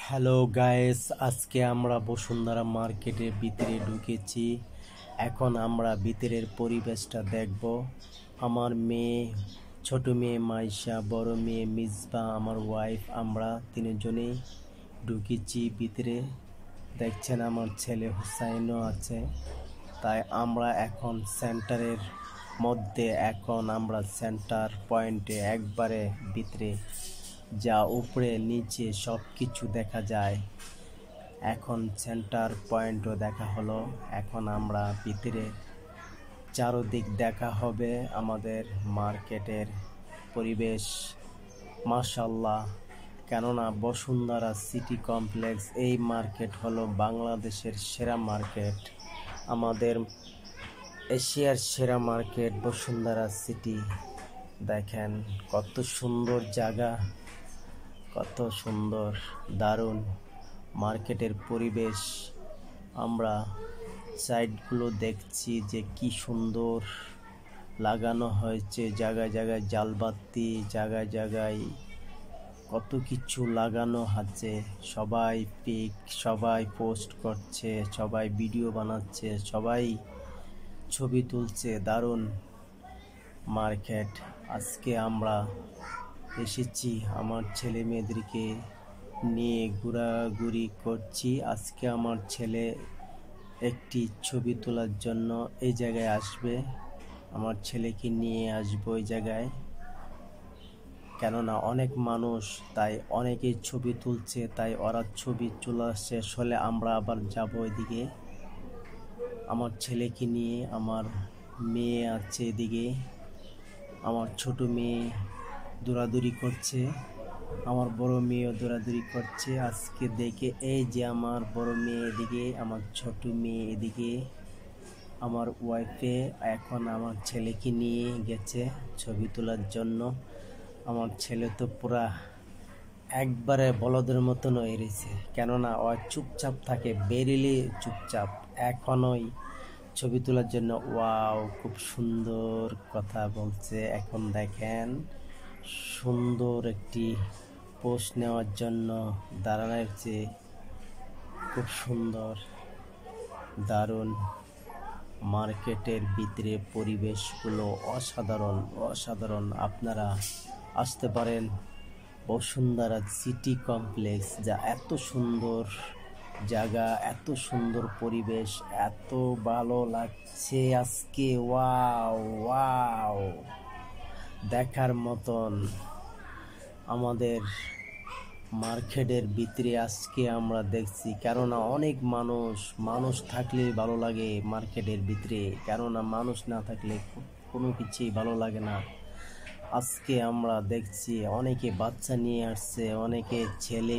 Hello guys, আজকে আমরা বসুন্ধরা মার্কেটের ভিতরে ঢুকেছি। এখন আমরা ভিতরের পরিবেশটা দেখব। আমার মেয়ে, ছোট মেয়ে মাইশা, বড় মেয়ে মিসবা, আমার ওয়াইফ, আমরা তিনজনেই ঢুকেছি ভিতরে। দেখছেন আমার ছেলে হুসাইনও আছে। তাই আমরা এখন সেন্টারের মধ্যে, এখন আমরা সেন্টার পয়েন্টে একবারে ভিতরে, যা উপরে নিচে সব কিছু দেখা যায়। এখন সেন্টার পয়েন্টও দেখা হলো। এখন আমরা ভিতরে চারদিক দেখা হবে আমাদের মার্কেটের পরিবেশ। মাশাআল্লাহ, কেননা বসুন্ধরা সিটি কমপ্লেক্স এই মার্কেট হলো বাংলাদেশের সেরা মার্কেট, আমাদের এশিয়ার সেরা মার্কেট বসুন্ধরা সিটি। দেখেন কত সুন্দর জায়গা, কত সুন্দর, দারুণ মার্কেটের পরিবেশ। আমরা সাইডগুলো দেখছি যে কি সুন্দর লাগানো হয়েছে, জায়গায় জায়গায় জালবাতি, জায়গায় জায়গায় কত কিছু লাগানো আছে। সবাই পিক, সবাই পোস্ট করছে, সবাই ভিডিও বানাচ্ছে, সবাই ছবি তুলছে। দারুণ মার্কেট। আজকে আমরা এসেছি আমার ছেলে মেয়েদেরকে নিয়ে ঘোরাঘুরি করছি। আজকে আমার ছেলে একটি ছবি তোলার জন্য এই জায়গায় আসবে। আমার ছেলেকে নিয়ে আসবো এই জায়গায়, কেননা অনেক মানুষ, তাই অনেকেই ছবি তুলছে। তাই ওরা ছবি তোলা শেষ হলে আমরা আবার যাব এদিকে। আমার ছেলেকে নিয়ে, আমার মেয়ে আছে এদিকে, আমার ছোট মেয়ে দৌড়াদৌড়ি করছে, আমার বড় মেয়েও দৌড়াদৌড়ি করছে। আজকে দেখে এই যে আমার বড় মেয়ে এদিকে, আমার ছোট মেয়ে এদিকে, আমার ওয়াইফে এখন আমার ছেলেকে নিয়ে গেছে ছবি তোলার জন্য। আমার ছেলে তো পুরা একবারে বলদের মতন হয়ে রয়েছে, কেননা ও চুপচাপ থাকে, বেরিলে চুপচাপ। এখনই ছবি তোলার জন্য ওয়াও, খুব সুন্দর কথা বলছে। এখন দেখেন সুন্দর একটি পোস্ট নেওয়ার জন্য দাঁড়াচ্ছে। খুব সুন্দর, দারুণ মার্কেটের ভিতরে পরিবেশগুলো অসাধারণ অসাধারণ। আপনারা আসতে পারেন বসুন্ধরা সিটি কমপ্লেক্স, যা এত সুন্দর জায়গা, এত সুন্দর পরিবেশ, এত ভালো লাগছে আজকে। ওয়াও ওয়াও, দেখার মতন আমাদের মার্কেটের ভিতরে আজকে আমরা দেখছি। কেননা অনেক মানুষ থাকলে ভালো লাগে মার্কেটের ভিতরে, কেননা মানুষ না থাকলে কোনো কিছুই ভালো লাগে না। আজকে আমরা দেখছি অনেকে বাচ্চা নিয়ে আসছে, অনেকে ছেলে